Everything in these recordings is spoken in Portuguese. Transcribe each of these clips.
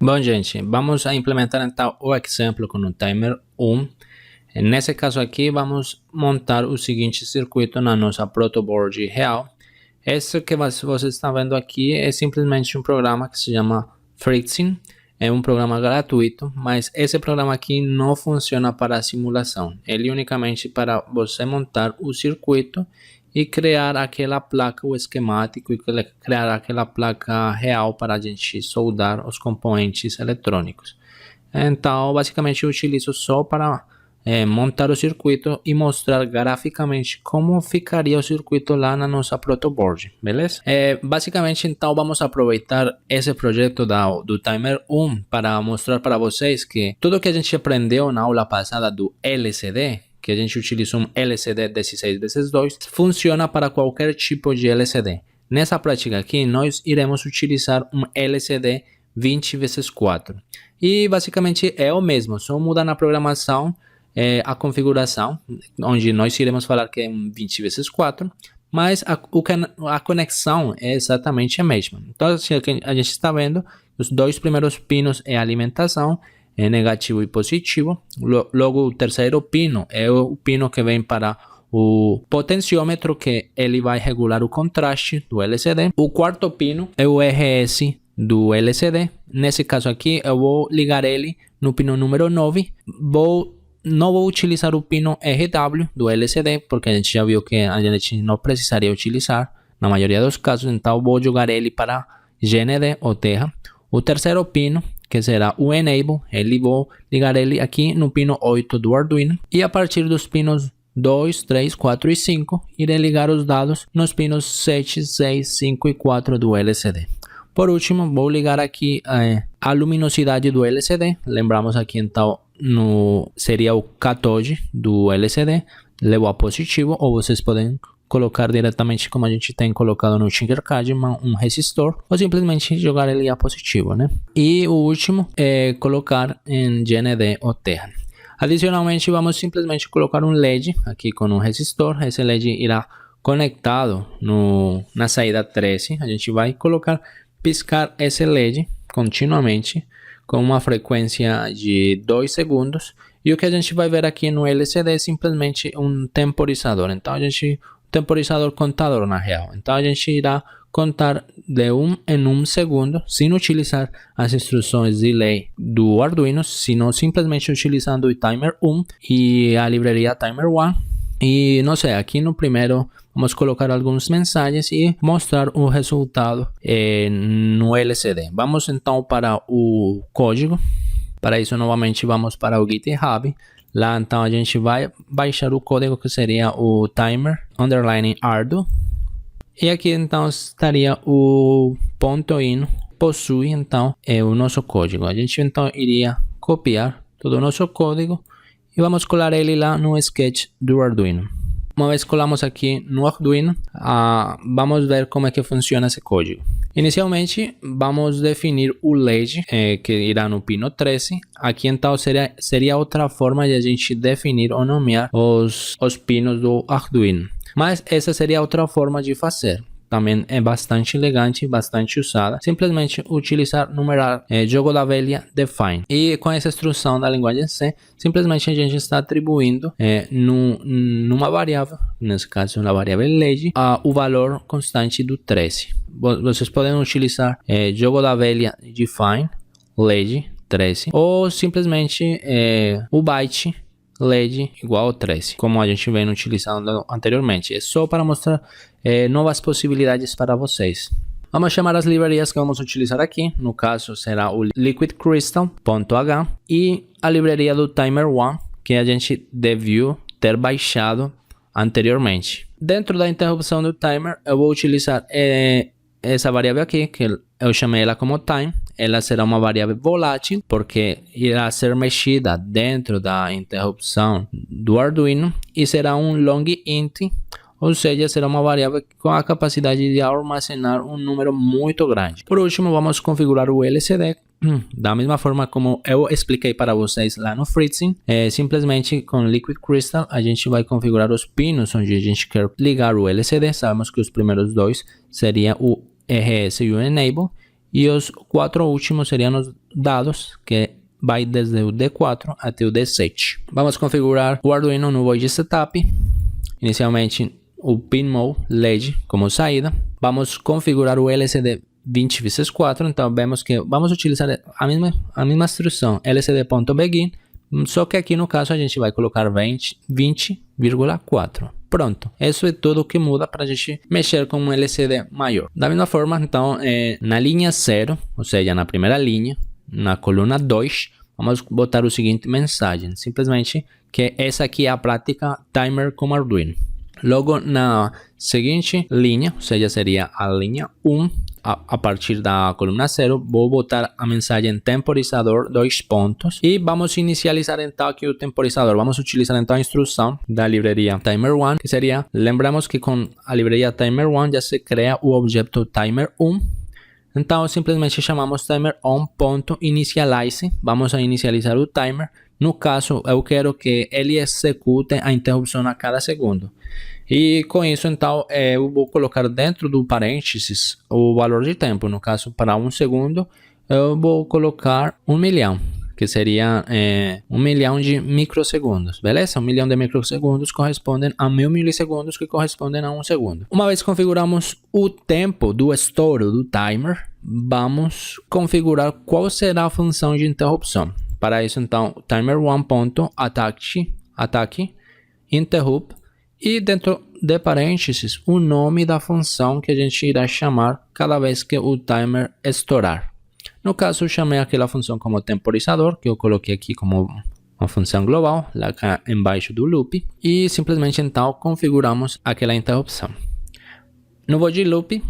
Bom, gente, vamos a implementar então o exemplo com o timer 1. Nesse caso aqui, vamos montar o seguinte circuito na nossa protoboard real. Esse que você está vendo aqui é simplesmente um programa que se chama Fritzing. É um programa gratuito, mas esse programa aqui não funciona para simulação. Ele é unicamente para você montar o circuito e criar aquela placa, o esquemático, e criar aquela placa real para a gente soldar os componentes eletrônicos. Então, basicamente, eu utilizo só para montar o circuito e mostrar graficamente como ficaria o circuito lá na nossa protoboard, beleza? Basicamente, então, vamos aproveitar esse projeto do Timer 1 para mostrar para vocês que tudo que a gente aprendeu na aula passada do LCD, que a gente utiliza um LCD 16x2, funciona para qualquer tipo de LCD. Nessa prática aqui, nós iremos utilizar um LCD 20x4. E basicamente é o mesmo, só muda na programação a configuração, onde nós iremos falar que é um 20x4, mas a conexão é exatamente a mesma. Então, assim, a gente está vendo, os dois primeiros pinos é alimentação, é negativo e positivo. Logo, o terceiro pino é o pino que vem para o potenciômetro, que ele vai regular o contraste do LCD. O quarto pino é o RS do LCD. Nesse caso aqui, eu vou ligar ele no pino número 9. Não vou utilizar o pino RW do LCD, porque a gente já viu que a gente não precisaria utilizar na maioria dos casos. Então, vou jogar ele para GND ou Terra. O terceiro pino, que será o Enable, vou ligar ele aqui no pino 8 do Arduino. E a partir dos pinos 2, 3, 4 e 5, irei ligar os dados nos pinos 7, 6, 5 e 4 do LCD. Por último, vou ligar aqui a luminosidade do LCD. Lembramos aqui então, seria o cathode do LCD. Levo a positivo, ou vocês podem colocar diretamente como a gente tem colocado no Tinkercad, um resistor, ou simplesmente jogar ele a positivo, né? E o último é colocar em GND ou Terra. Adicionalmente, vamos simplesmente colocar um LED aqui com um resistor. Esse LED irá conectado na saída 13. A gente vai piscar esse LED continuamente com uma frequência de 2 segundos. E o que a gente vai ver aqui no LCD é simplesmente um temporizador. Então, temporizador contador na real. Então, a gente irá contar de 1 em 1 segundo, sem utilizar as instruções de delay do Arduino, sino simplesmente utilizando o Timer 1 e a livraria Timer 1. E não sei, aqui no primeiro vamos colocar algumas mensagens e mostrar o resultado no LCD. Vamos então para o código. Para isso, novamente, vamos para o GitHub. Lá, então, a gente vai baixar o código que seria o timer underline arduino. E aqui, então, estaria o .in, possui, então, o nosso código. A gente, então, iria copiar todo o nosso código e vamos colar ele lá no sketch do Arduino. Uma vez colamos aqui no Arduino, vamos ver como é que funciona esse código. Inicialmente, vamos definir o LED, que irá no pino 13. Aqui, então, seria outra forma de a gente definir ou nomear os pinos do Arduino. Mas essa seria outra forma de fazer. Também é bastante elegante, bastante usada. Simplesmente utilizar, numerar, jogo da velha define. E com essa instrução da linguagem C, simplesmente a gente está atribuindo numa variável, nesse caso na variável LED, o valor constante do 13. Vocês podem utilizar jogo da velha define LED 13 ou simplesmente o byte LED igual a 13, como a gente vem utilizando anteriormente. É só para mostrar novas possibilidades para vocês. Vamos chamar as livrarias que vamos utilizar aqui. No caso, será o liquidcrystal.h e a livraria do Timer 1, que a gente deviu ter baixado anteriormente. Dentro da interrupção do timer, eu vou utilizar essa variável aqui, que eu chamei ela como time. Ela será uma variável volátil, porque irá ser mexida dentro da interrupção do Arduino, e será um long int, ou seja, será uma variável com a capacidade de armazenar um número muito grande. Por último, vamos configurar o LCD da mesma forma como eu expliquei para vocês lá no Fritzing. Simplesmente com Liquid Crystal a gente vai configurar os pinos onde a gente quer ligar o LCD. Sabemos que os primeiros dois seria o RS e o Enable. e os 4 últimos seriam os dados, que vai desde o D4 até o D7. Vamos configurar o Arduino no void setup. Inicialmente o PinMode LED como saída. Vamos configurar o LCD 20x4, então vemos que vamos utilizar a mesma instrução, lcd.begin, só que aqui no caso a gente vai colocar 20,4. Pronto, isso é tudo que muda para a gente mexer com um LCD maior. Da mesma forma, então, na linha 0, ou seja, na primeira linha, na coluna 2, vamos botar o seguinte mensagem, simplesmente que essa aqui é a prática timer com Arduino. Logo na seguinte linha, ou seja, seria a linha 1, a partir da coluna 0, vou botar a mensagem temporizador 2 pontos e vamos inicializar então aqui o temporizador. Vamos utilizar então a instrução da livraria Timer1, que seria, lembramos que com a livraria Timer1 já se cria o objeto Timer1. Então simplesmente chamamos timer1.initialize, vamos a inicializar o timer. No caso, eu quero que ele execute a interrupção a cada segundo. E com isso, então, eu vou colocar dentro do parênteses o valor de tempo. No caso, para 1 segundo, eu vou colocar 1 milhão, que seria 1 milhão de microsegundos, beleza? 1 milhão de microsegundos correspondem a 1000 milissegundos, que correspondem a 1 segundo. Uma vez configuramos o tempo do estouro do timer, vamos configurar qual será a função de interrupção. Para isso, então, timer1.attack interrupt e dentro de parênteses o nome da função que a gente irá chamar cada vez que o timer estourar. No caso, eu chamei aquela função como temporizador, que eu coloquei aqui como uma função global, lá embaixo do loop, e simplesmente então configuramos aquela interrupção. No void loop,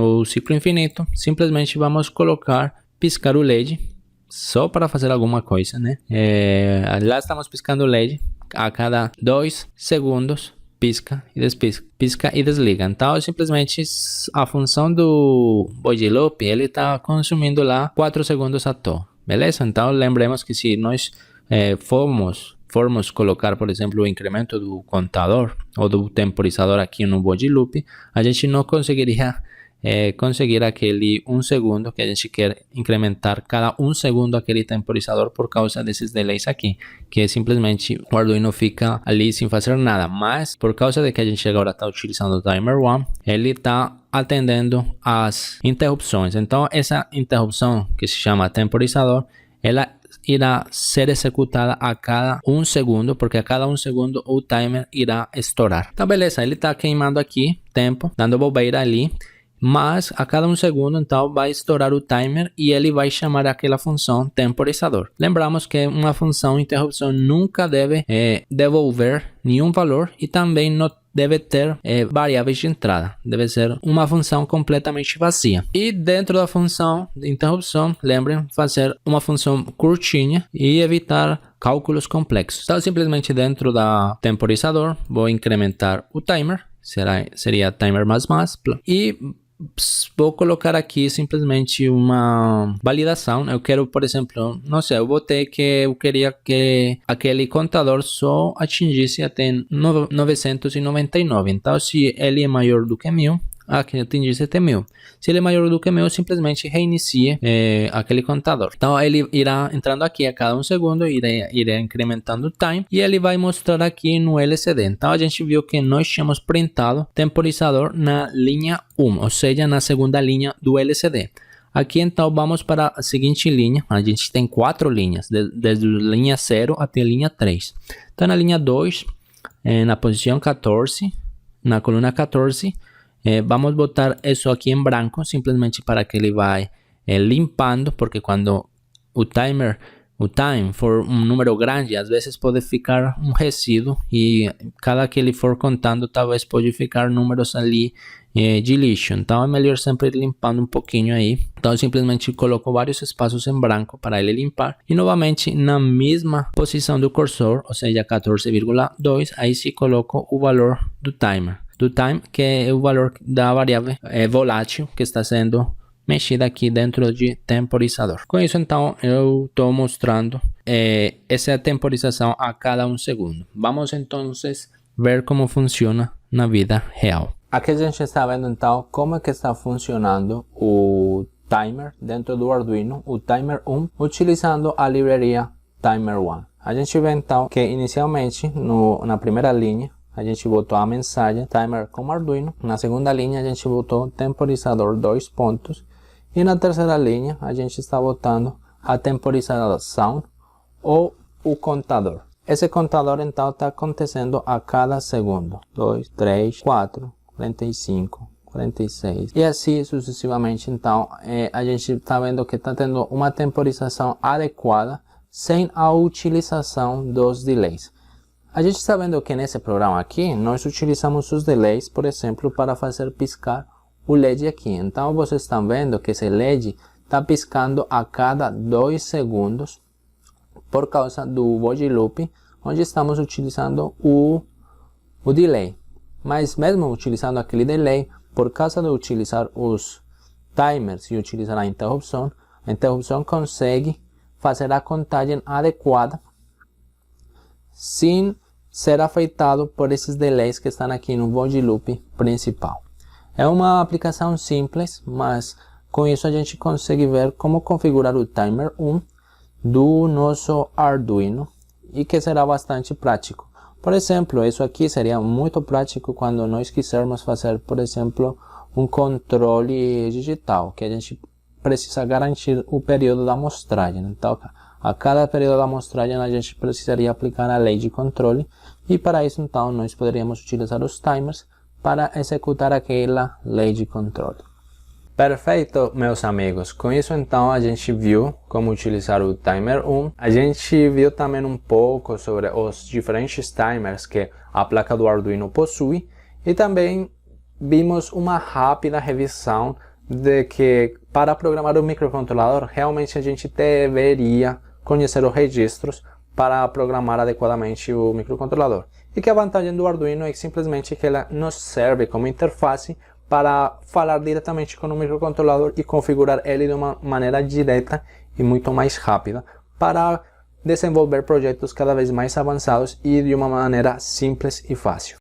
o ciclo infinito, simplesmente vamos colocar piscar o LED, só para fazer alguma coisa, né? Lá estamos piscando o LED a cada 2 segundos, pisca e despisca, pisca e desliga. Então, simplesmente a função do void loop, ele está consumindo lá 4 segundos à toa, beleza? Então, lembremos que se nós formos colocar, por exemplo, o incremento do contador ou do temporizador aqui no void loop, a gente não conseguiria conseguir aquele 1 segundo que a gente quer incrementar cada 1 segundo aquele temporizador por causa desses delays aqui, que simplesmente o Arduino fica ali sem fazer nada, mas por causa de que a gente agora está utilizando o Timer1, ele está atendendo as interrupções. Então essa interrupção que se chama temporizador, ela irá ser executada a cada 1 segundo, porque a cada 1 segundo o timer irá estourar. Então beleza, ele está queimando aqui tempo, dando bobeira ali, mas a cada 1 segundo então vai estourar o timer e ele vai chamar aquela função temporizador. Lembramos que uma função interrupção nunca deve devolver nenhum valor e também não deve ter variáveis de entrada. Deve ser uma função completamente vazia. E dentro da função de interrupção, lembrem, fazer uma função curtinha e evitar cálculos complexos. Então simplesmente dentro da temporizador vou incrementar o timer, seria timer mais e vou colocar aqui simplesmente uma validação. Eu quero, por exemplo, não sei, eu botei que eu queria que aquele contador só atingisse até 999. Então, se ele é maior do que 1000, aqui atingisse até 1000. Se ele é maior do que 1000, simplesmente reinicie aquele contador. Então, ele irá entrando aqui a cada 1 segundo, irá incrementando o time e ele vai mostrar aqui no LCD. Então, a gente viu que nós tínhamos printado temporizador na linha 1, ou seja, na segunda linha do LCD. Aqui então vamos para a seguinte linha. A gente tem 4 linhas, desde a linha 0 até a linha 3. Então, na linha 2, na posição 14, na coluna 14, vamos botar isso aqui em branco, simplesmente para que ele vai limpando, porque quando o time for um número grande, às vezes pode ficar um resíduo e cada que ele for contando, talvez pode ficar números ali de lixo. Então é melhor sempre ir limpando um pouquinho aí. Então eu simplesmente coloco vários espaços em branco para ele limpar e novamente na mesma posição do cursor, ou seja 14,2, aí sim coloco o valor do timer. Do time, que é o valor da variável volátil que está sendo mexida aqui dentro de temporizador. Com isso, então, eu estou mostrando essa temporização a cada 1 segundo. Vamos, então, ver como funciona na vida real. Aqui a gente está vendo, então, como é que está funcionando o timer dentro do Arduino, o timer 1, utilizando a livraria timer 1. A gente vê então que inicialmente na primeira linha a gente botou a mensagem timer com Arduino, na segunda linha a gente botou temporizador 2 pontos e na terceira linha a gente está botando a temporização ou o contador. Esse contador então está acontecendo a cada segundo, 2, 3, 4, 45, 46 e assim sucessivamente. Então a gente está vendo que está tendo uma temporização adequada sem a utilização dos delays. A gente está vendo que nesse programa aqui nós utilizamos os delays, por exemplo, para fazer piscar o LED aqui. Então vocês estão vendo que esse LED está piscando a cada 2 segundos por causa do body loop, onde estamos utilizando o delay. Mas mesmo utilizando aquele delay, por causa de utilizar os timers e utilizar a interrupção consegue fazer a contagem adequada sem ser afetado por esses delays que estão aqui no body loop principal. É uma aplicação simples, mas com isso a gente consegue ver como configurar o timer 1 do nosso Arduino e que será bastante prático. Por exemplo, isso aqui seria muito prático quando nós quisermos fazer, por exemplo, um controle digital, que a gente precisa garantir o período da amostragem. Então, a cada período da amostragem a gente precisaria aplicar a lei de controle e para isso então nós poderíamos utilizar os timers para executar aquela lei de controle. Perfeito, meus amigos. Com isso então a gente viu como utilizar o timer 1. A gente viu também um pouco sobre os diferentes timers que a placa do Arduino possui e também vimos uma rápida revisão de que para programar o microcontrolador realmente a gente deveria conhecer os registros para programar adequadamente o microcontrolador. E que a vantagem do Arduino é simplesmente que ela nos serve como interface para falar diretamente com o microcontrolador e configurar ele de uma maneira direta e muito mais rápida para desenvolver projetos cada vez mais avançados e de uma maneira simples e fácil.